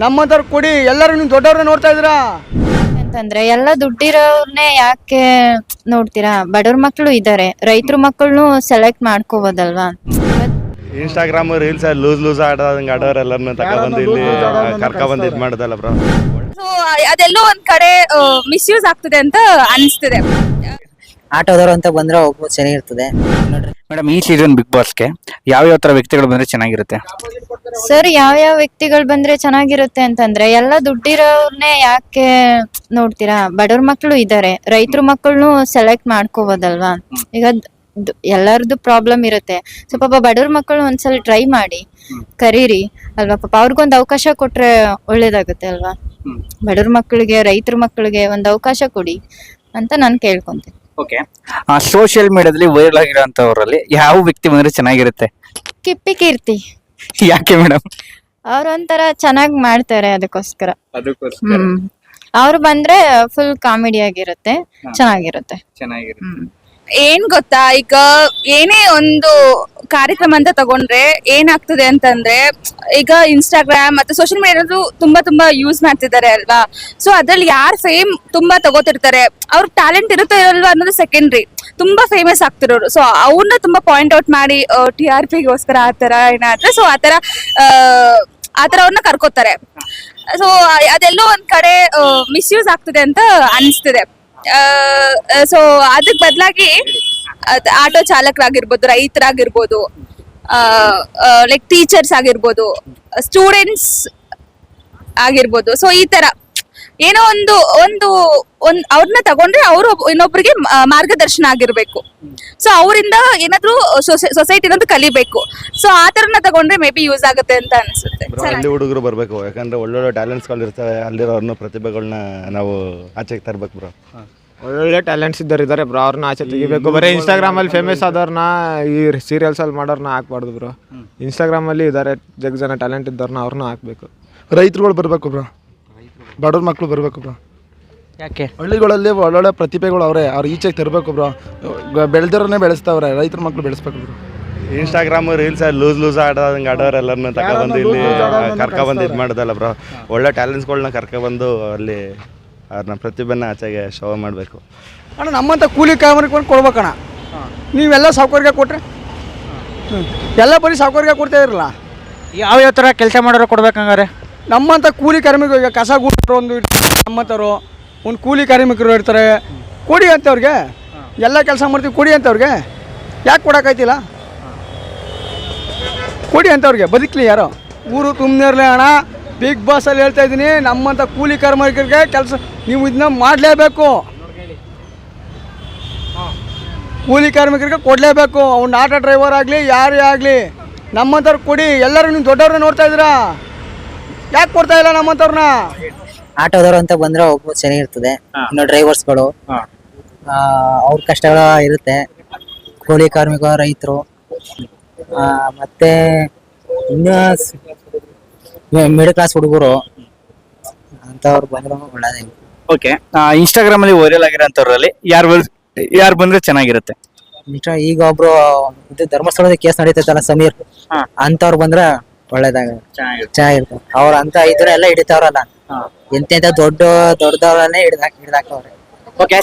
ನಮ್ಮಂತವ್ರು ಕೊಡಿ. ಎಲ್ಲರೂ ನೀವು ದೊಡ್ಡವ್ರನ್ನ ನೋಡ್ತಾ ಇದ್ದೀರಾ ಅಂತಂದ್ರೆ ಎಲ್ಲ ದುಡ್ಡಿರೋರ್ನೇ ಯಾಕೆ ನೋಡ್ತೀರಾ? ಬಡವ್ರ ಮಕ್ಕಳು ಇದ್ದಾರೆ, ರೈತರ ಮಕ್ಕಳನ್ನು ಸೆಲೆಕ್ಟ್ ಮಾಡ್ಕೋಬೋದಲ್ವಾ? ಇನ್ಸ್ಟಾಗ್ರಾಮ್ ರೀಲ್ಸ್ ಲೂಸ್ ಆಡೋದಂಗೆ ಆಡೋರೆಲ್ಲರನ್ನ ತಗೊಬಂದು ಇಲ್ಲಿ ಕರ್ಕೊಬಂದು ಇದು ಮಾಡೋದಲ್ಲ ಬ್ರೋ. ಸೊ ಅದೆಲ್ಲೋ ಒಂದ್ ಕಡೆ ಮಿಸ್ಯೂಸ್ ಆಗ್ತದೆ ಅಂತ ಅನಿಸ್ತಿದೆ. ಆಟೋದವರು ಅಂತ ಬಂದ್ರೆ ಹೋಗ್ಬೋದು, ಚೆನ್ನಾಗಿರ್ತದೆ. ಮೇಡಮ್, ಈ ಸೀಸನ್ ಬಿಗ್ ಬಾಸ್ಗೆ ಯಾವ ತರ ವ್ಯಕ್ತಿಗಳು ಬಂದ್ರೆ ಚೆನ್ನಾಗಿರುತ್ತೆ? ಸರ್, ಯಾವ ವ್ಯಕ್ತಿಗಳು ಬಂದ್ರೆ ಚೆನ್ನಾಗಿರುತ್ತೆ ಅಂತಂದ್ರೆ ಎಲ್ಲ ದುಡ್ಡಿರೋರ್ನೇ ಯಾಕೆ ನೋಡ್ತೀರಾ? ಬಡವ್ರ ಮಕ್ಕಳು ಇದ್ದಾರೆ, ರೈತರ ಮಕ್ಕಳನ್ನು ಸೆಲೆಕ್ಟ್ ಮಾಡ್ಕೋಬೋದಲ್ವಾ? ಈಗ ಎಲ್ಲರದ್ದು ಪ್ರಾಬ್ಲಮ್ ಇರುತ್ತೆ. ಸೊ ಪಾಪ ಬಡವ್ರ ಮಕ್ಕಳು ಒಂದ್ಸಲ ಟ್ರೈ ಮಾಡಿ ಕರೀರಿ ಅಲ್ವಾ? ಪಾಪ ಅವ್ರಿಗೊಂದು ಅವಕಾಶ ಕೊಟ್ರೆ ಒಳ್ಳೇದಾಗುತ್ತೆ ಅಲ್ವಾ? ಬಡವ್ರ ಮಕ್ಕಳಿಗೆ, ರೈತರ ಮಕ್ಕಳಿಗೆ ಒಂದು ಅವಕಾಶ ಕೊಡಿ ಅಂತ ನಾನು ಕೇಳ್ಕೊಂತೀನಿ. ಓಕೆ, ಸೋಷಿಯಲ್ ಮೀಡಿಯಾದಲ್ಲಿ ವೈರಲ್ ಆಗಿರೋಂಥವ್ರಲ್ಲಿ ಯಾವ ವ್ಯಕ್ತಿ ಬಂದ್ರೆ ಚೆನ್ನಾಗಿರುತ್ತೆ? ಕಿಪ್ಪಿ ಕೀರ್ತಿ. ಯಾಕೆ ಮೇಡಮ್? ಅವ್ರೊಂಥರ ಚೆನ್ನಾಗಿ ಮಾಡ್ತಾರೆ, ಅದಕ್ಕೋಸ್ಕರ. ಅವ್ರು ಬಂದ್ರೆ ಫುಲ್ ಕಾಮಿಡಿ ಆಗಿರುತ್ತೆ, ಚೆನ್ನಾಗಿರುತ್ತೆ. ಏನ್ ಗೊತ್ತಾ, ಈಗ ಏನೇ ಒಂದು ಕಾರ್ಯಕ್ರಮ ಅಂತ ತಗೊಂಡ್ರೆ ಏನಾಗ್ತದೆ ಅಂತಂದ್ರೆ, ಈಗ ಇನ್ಸ್ಟಾಗ್ರಾಮ್ ಮತ್ತೆ ಸೋಷಿಯಲ್ ಮೀಡಿಯಾದು ತುಂಬಾ ಯೂಸ್ ಮಾಡ್ತಿದ್ದಾರೆ ಅಲ್ವಾ? ಸೊ ಅದ್ರಲ್ಲಿ ಯಾರು ಫೇಮ್ ತುಂಬಾ ತಗೋತಿರ್ತಾರೆ, ಅವ್ರ ಟ್ಯಾಲೆಂಟ್ ಇರುತ್ತೋ ಇರಲ್ವಾ ಅನ್ನೋದು ಸೆಕೆಂಡ್ರಿ. ತುಂಬಾ ಫೇಮಸ್ ಆಗ್ತಿರೋರು, ಸೊ ಅವ್ರನ್ನ ತುಂಬಾ ಪಾಯಿಂಟ್ ಔಟ್ ಮಾಡಿ TRP ಗೋಸ್ಕರ ಆತರ ಏನಾದ್ರೆ, ಸೊ ಆತರ ಅವ್ರನ್ನ ಕರ್ಕೋತಾರೆ. ಸೊ ಅದೆಲ್ಲೋ ಒಂದ್ ಕಡೆ ಮಿಸ್ಯೂಸ್ ಆಗ್ತದೆ ಅಂತ ಅನಿಸ್ತಿದೆ. ಸೊ ಅದಕ್ ಬದಲಾಗಿ ಆಟೋ ಚಾಲಕರಾಗಿರ್ಬೋದು, ರೈತರಾಗಿರ್ಬೋದು, ಲೈಕ್ ಟೀಚರ್ಸ್ ಆಗಿರ್ಬೋದು, ಸ್ಟೂಡೆಂಟ್ಸ್ ಆಗಿರ್ಬೋದು, ಸೊ ಈ ತರ ಏನೋ ಒಂದು ಅವ್ರನ್ನ ತಗೊಂಡ್ರೆ ಅವರು ಇನ್ನೊಬ್ರಿಗೆ ಮಾರ್ಗದರ್ಶನ ಆಗಿರ್ಬೇಕು. ಸೊ ಅವರಿಂದ ಏನಾದ್ರು ಸೊಸೈಟಿ ಏನಾದ್ರು ಕಲಿಬೇಕು. ಸೊ ಆ ತರನ ತಗೊಂಡ್ರೆ ಮೇ ಬಿ ಯೂಸ್ ಆಗುತ್ತೆ ಅಂತ ಅನ್ಸುತ್ತೆ. ಅಲ್ಲಿ ಹುಡುಗರು ಬರಬೇಕು, ಯಾಕಂದ್ರೆ ಒಳ್ಳೊಳ್ಳೆ ಟ್ಯಾಲೆಂಟ್ಸ್ಗಳು ಇರ್ತವೆ. ಅಲ್ಲಿರೋರ್ನ ಪ್ರತಿಭೆಗಳನ್ನ ನಾವು ಆಚೆಗೆ ತರಬೇಕು ಬ್ರೋ. ಒಳ್ಳೊಳ್ಳೆ ಟ್ಯಾಲೆಂಟ್ಸ್ ಇದ್ದಾರೆ ಬ್ರೋ, ಅವ್ರನ್ನ ಆಚೆ ತೆಗಿಬೇಕು. ಬರೀ ಇನ್ಸ್ಟಾಗ್ರಾಮಲ್ಲಿ ಫೇಮಸ್ ಆದವ್ರನ್ನ ಈ ಸೀರಿಯಲ್ಸಲ್ಲಿ ಮಾಡೋರ್ನ ಹಾಕ್ಬಾರ್ದು ಬ್ರೋ. ಇನ್ಸ್ಟಾಗ್ರಾಮಲ್ಲಿ ಇದ್ದಾರೆ ಜನ ಟ್ಯಾಲೆಂಟ್ ಇದ್ದವ್ರನ್ನ, ಅವ್ರನ್ನ ಹಾಕಬೇಕು. ರೈತರುಗಳು ಬರಬೇಕು ಬ್ರೋ, ಬಡವ್ರ ಮಕ್ಕಳು ಬರಬೇಕು ಬ್ರೋ. ಯಾಕೆ? ಹಳ್ಳಿಗಳಲ್ಲಿ ಒಳ್ಳೊಳ್ಳೆ ಪ್ರತಿಭೆಗಳು ಅವರೇ, ಅವ್ರು ಈಚೆಗೆ ತರಬೇಕು ಬ್ರೋ. ಬೆಳೆದಿರೋನೇ ಬೆಳೆಸ್ತಾವ್ರೆ, ರೈತರ ಮಕ್ಕಳು ಬೆಳೆಸ್ಬೇಕು ಬ್ರೋ. ಇನ್ಸ್ಟಾಗ್ರಾಮ್ ರೀಲ್ಸ್ ಲೂಸ್ ಆಡೋದಂಗೆ ಆಡೋರೆಲ್ಲರನ್ನ ತಗೊಬಂದು ಇಲ್ಲಿ ಕರ್ಕೊಬಂದು ಇದು ಮಾಡೋದಲ್ಲ ಬ್ರೋ. ಒಳ್ಳೆ ಟ್ಯಾಲೆಂಟ್ಸ್ಗಳನ್ನ ಕರ್ಕೊಬಂದು ಅಲ್ಲಿ ಅವ್ರನ್ನ ಪ್ರತಿಭೆನ ಆಚೆಗೆ ಶೋ ಮಾಡಬೇಕು. ಅಣ್ಣ, ನಮ್ಮಂಥ ಕೂಲಿ ಕಾರ್ಮಿಕರು ಕೊಡ್ಬೇಕಣ್ಣ. ನೀವೆಲ್ಲ ಸಾವುಕಾರಿಗೆ ಕೊಟ್ರೆ ಎಲ್ಲ ಬರೀ ಸಾವುಕಾರಿಗೆ ಕೊಡ್ತಾ ಇರಲ್ಲ. ಯಾವ ತರ ಕೆಲಸ ಮಾಡೋರು ಕೊಡ್ಬೇಕಂಗಾರೆ? ನಮ್ಮಂಥ ಕೂಲಿ ಕಾರ್ಮಿಕರು, ಈಗ ಕಸ ಗುಡ್ರು ಒಂದು ನಮ್ಮಂಥವ್ರು ಒಂದು ಕೂಲಿ ಕಾರ್ಮಿಕರು ಇರ್ತಾರೆ, ಕೊಡಿ ಅಂತವ್ರಿಗೆ. ಎಲ್ಲ ಕೆಲಸ ಮಾಡ್ತೀವಿ, ಕೊಡಿ ಅಂತವ್ರಿಗೆ. ಯಾಕೆ ಕೊಡೋಕ್ಕಾಯ್ತಿಲ್ಲ? ಕೊಡಿ ಅಂತವ್ರಿಗೆ, ಬದುಕಲಿ ಯಾರೋ. ಊರು ತುಂಬನೇ ಅಣ್ಣ. ಬಿಗ್ ಬಾಸಲ್ಲಿ ಹೇಳ್ತಾ ಇದ್ದೀನಿ, ನಮ್ಮಂಥ ಕೂಲಿ ಕಾರ್ಮಿಕರಿಗೆ ಕೆಲಸ ನೀವು ಇದನ್ನ ಮಾಡಲೇಬೇಕು. ಕೂಲಿ ಕಾರ್ಮಿಕರಿಗೆ ಕೊಡಲೇಬೇಕು. ಅವ್ನು ಆಟೋ ಡ್ರೈವರ್ ಆಗಲಿ, ಯಾರೇ ಆಗಲಿ, ನಮ್ಮಂಥವ್ರು ಕೊಡಿ. ಎಲ್ಲರೂ ನೀವು ದೊಡ್ಡವ್ರನ್ನ ನೋಡ್ತಾ ಇದ್ದೀರಾ, ಯಾಕೆ ಕೊಡ್ತಾ ಇಲ್ಲ ನಮ್ಮಂಥವ್ರನ್ನ? ಆಟೋದವರು ಅಂತ ಬಂದ್ರೆ ಹೋಗ್ಬೋದು, ಚೆನ್ನಾಗಿರ್ತದೆ. ಇನ್ನು ಡ್ರೈವರ್ಸ್ಗಳು ಅವ್ರ ಕಷ್ಟಗಳ ಇರುತ್ತೆ. ಕೂಲಿ ಕಾರ್ಮಿಕ, ರೈತರು, ಮತ್ತೆ ಇನ್ನು ಮಿಡಲ್ ಕ್ಲಾಸ್ ಹುಡುಗರು ಅಂತವ್ರು ಬಂದ್ರೆ ಒಳ್ಳೇದೇ. ಓಕೆ, ಇನ್ಸ್ಟಾಗ್ರಾಮ್ ಅಲ್ಲಿ ವೈರಲ್ ಆಗಿರೋಂಥವ್ರಲ್ಲಿ ಯಾರು ಬಂದ್ರೆ ಚೆನ್ನಾಗಿರುತ್ತೆ? ಈಗ ಒಬ್ರು ಇದು ಧರ್ಮಸ್ಥಳದ ಕೇಸ್ ನಡೀತೈತಲ್ಲ, ಸಮೀರ್ ಅಂತವ್ರು ಬಂದ್ರೆ ಒಳ್ಳೇದಾಗ ಚೆನ್ನಾಗಿರ್ತದೆ. ಅವ್ರ ಅಂತ ಇದ್ರೆ ಎಲ್ಲ ಹಿಡಿತಾವ್ರಲ್ಲ, ಎಂತೆಂತ ದೊಡ್ಡದವ್ರನ್ನೇ ಹಿಡ್ದಾಕವ್ರೆ. ಓಕೆ,